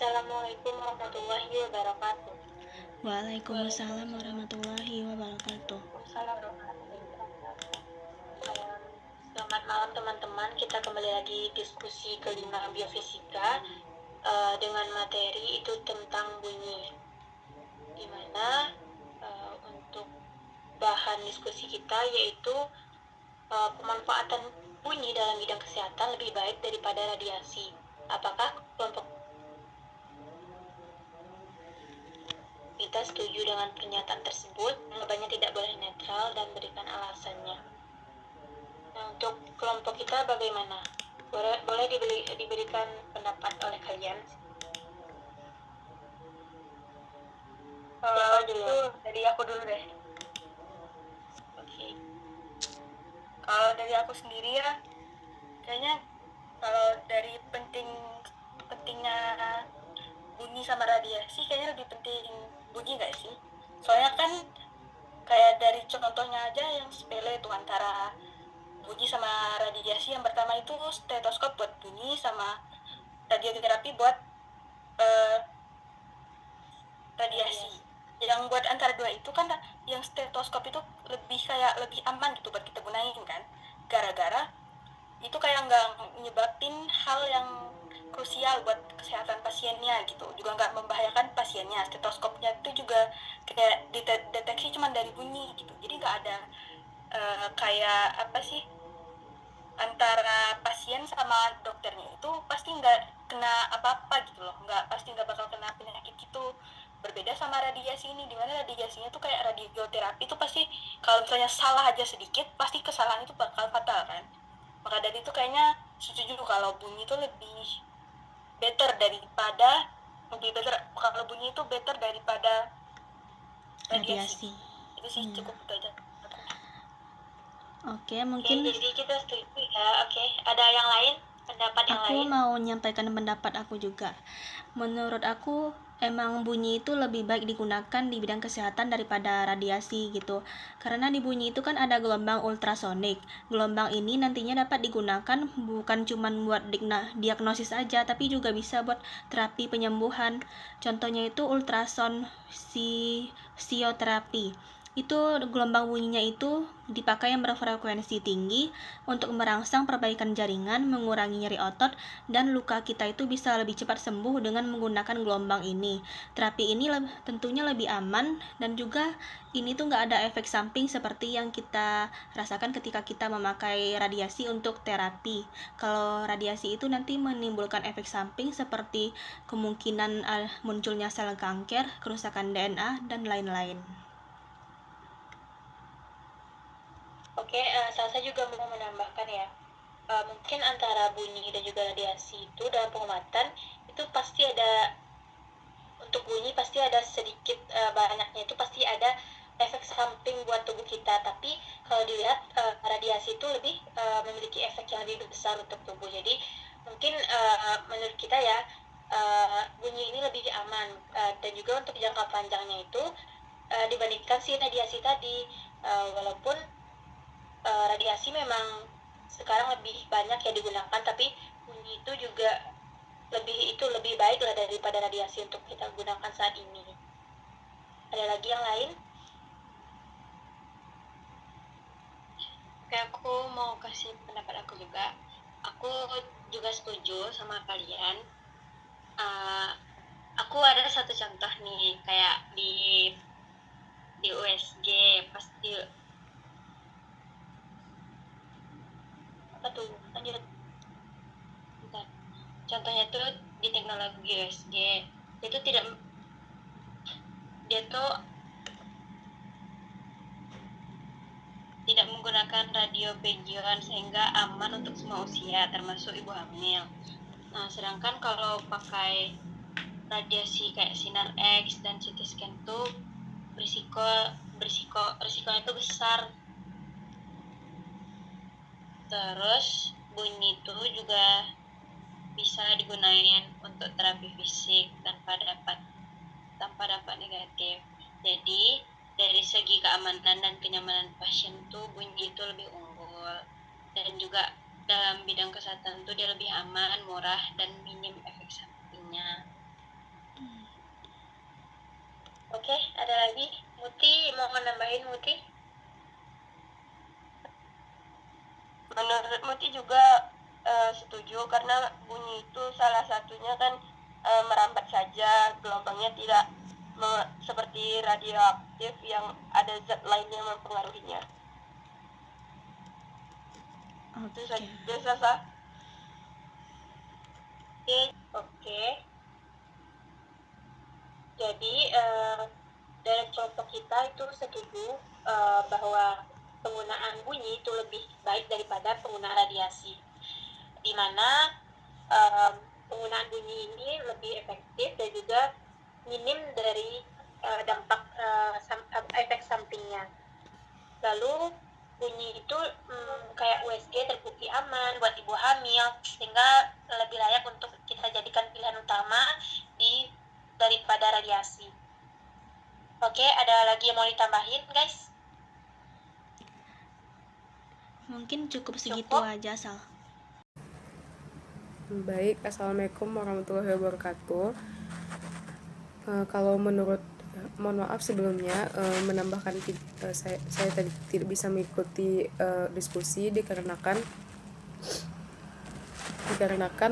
Assalamualaikum warahmatullahi wabarakatuh. Waalaikumsalam warahmatullahi wabarakatuh. Selamat malam teman-teman. Kita kembali lagi diskusi kelima biofisika dengan materi itu tentang bunyi. Dimana untuk bahan diskusi kita yaitu pemanfaatan bunyi dalam bidang kesehatan lebih baik daripada radiasi. Apakah kelompok kita setuju dengan pernyataan tersebut? Jawabannya tidak boleh netral dan berikan alasannya. Nah, untuk kelompok kita bagaimana? Boleh diberikan pendapat oleh kalian? Itu dari aku dulu deh. Oke. Kalau dari aku sendiri ya, kayaknya kalau dari pentingnya bunyi sama radiasi, kayaknya lebih penting bunyi nggak sih? Soalnya kan kayak dari contohnya aja yang sepele tuh antara bunyi sama radiasi. Yang pertama itu stetoskop buat bunyi sama radioterapi buat radiasi. Yang buat antara dua itu kan yang stetoskop itu lebih aman gitu buat kita gunain kan, gara-gara itu kayak nggak nyebabin hal yang krusial buat kesehatan pasiennya gitu, juga nggak membahayakan pasiennya. Stetoskopnya itu juga kayak deteksi cuma dari bunyi gitu, jadi nggak ada kayak apa sih, antara pasien sama dokternya itu pasti nggak kena apa-apa gitu loh, pasti nggak bakal kena penyakit gitu. Berbeda sama radiasi ini, dimana radiasinya tuh kayak radioterapi itu pasti kalau misalnya salah aja sedikit pasti kesalahan itu bakal fatal kan. Maka dari itu kayaknya setuju kalau bunyi itu lebih better kalau bunyi itu better daripada radiasi. Itu sih cukup itu aja. Oke, mungkin jadi kita setuju ya. Oke, ada yang lain? Pendapat yang aku lain? mau menyampaikan pendapat aku juga. Menurut aku emang bunyi itu lebih baik digunakan di bidang kesehatan daripada radiasi gitu. Karena di bunyi itu kan ada gelombang ultrasonik. Gelombang ini nantinya dapat digunakan bukan cuma buat diagnosis aja, tapi juga bisa buat terapi penyembuhan. Contohnya itu ultrason sioterapi. Itu gelombang bunyinya itu dipakai yang berfrekuensi tinggi untuk merangsang perbaikan jaringan, mengurangi nyeri otot, dan luka kita itu bisa lebih cepat sembuh dengan menggunakan gelombang ini. Terapi ini tentunya lebih aman, dan juga ini tuh nggak ada efek samping seperti yang kita rasakan ketika kita memakai radiasi untuk terapi. Kalau radiasi itu nanti menimbulkan efek samping seperti kemungkinan munculnya sel kanker, kerusakan DNA, dan lain-lain. Oke, saya juga mau menambahkan ya. Mungkin antara bunyi dan juga radiasi itu dalam pengobatan itu pasti ada, untuk bunyi pasti ada sedikit banyaknya itu pasti ada efek samping buat tubuh kita. Tapi kalau dilihat radiasi itu lebih memiliki efek yang lebih besar untuk tubuh. Jadi mungkin menurut kita ya bunyi ini lebih aman dan juga untuk jangka panjangnya itu dibandingkan si radiasi tadi. Walaupun radiasi memang sekarang lebih banyak ya digunakan, tapi bunyi itu juga lebih baik lah daripada radiasi untuk kita gunakan saat ini. Ada lagi yang lain? Oke, aku mau kasih pendapat aku juga. Aku juga setuju sama kalian. Aku ada satu contoh nih, kayak di USG pas di apa tuh, lanjut. Bentar. Contohnya tuh di teknologi USG dia tuh tidak menggunakan radio pagioan sehingga aman untuk semua usia termasuk ibu hamil. Nah, sedangkan kalau pakai radiasi kayak sinar X dan CT scan tuh risikonya itu besar. Terus bunyi itu juga bisa digunain untuk terapi fisik tanpa dampak negatif. Jadi dari segi keamanan dan kenyamanan pasien tuh bunyi itu lebih unggul, dan juga dalam bidang kesehatan tuh dia lebih aman, murah, dan minim efek sampingnya. maksudnya kan merambat saja, gelombangnya tidak seperti radioaktif yang ada zat lain yang mempengaruhinya. Itu Oke. saja, Sasa. Oke. Jadi dari kelompok kita itu setuju bahwa penggunaan bunyi itu lebih baik daripada penggunaan radiasi, di mana penggunaan bunyi ini lebih efektif dan juga minim dari dampak efek sampingnya. Lalu bunyi itu kayak USG terbukti aman buat ibu hamil, sehingga lebih layak untuk kita jadikan pilihan utama daripada radiasi. Oke, ada lagi yang mau ditambahin, guys? Mungkin cukup segitu Cukup. aja, Sal. Baik, Assalamualaikum warahmatullahi wabarakatuh. Kalau menurut, mohon maaf sebelumnya menambahkan saya tadi tidak bisa mengikuti diskusi dikarenakan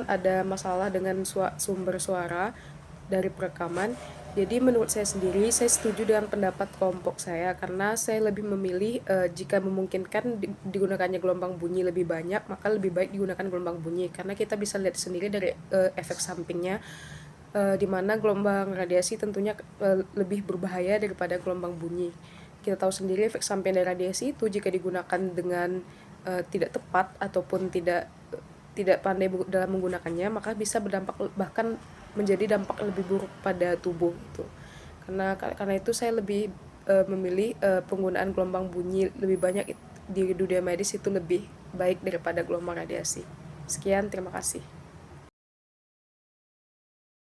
ada masalah dengan sumber suara dari perekaman. Jadi menurut saya sendiri, saya setuju dengan pendapat kelompok saya karena saya lebih memilih jika memungkinkan digunakannya gelombang bunyi lebih banyak, maka lebih baik digunakan gelombang bunyi karena kita bisa lihat sendiri dari efek sampingnya, di mana gelombang radiasi tentunya lebih berbahaya daripada gelombang bunyi. Kita tahu sendiri efek samping dari radiasi itu jika digunakan dengan tidak tepat ataupun tidak pandai dalam menggunakannya, maka bisa berdampak bahkan menjadi dampak lebih buruk pada tubuh gitu. Karena itu saya lebih memilih penggunaan gelombang bunyi lebih banyak di dunia medis itu lebih baik daripada gelombang radiasi. Sekian, terima kasih.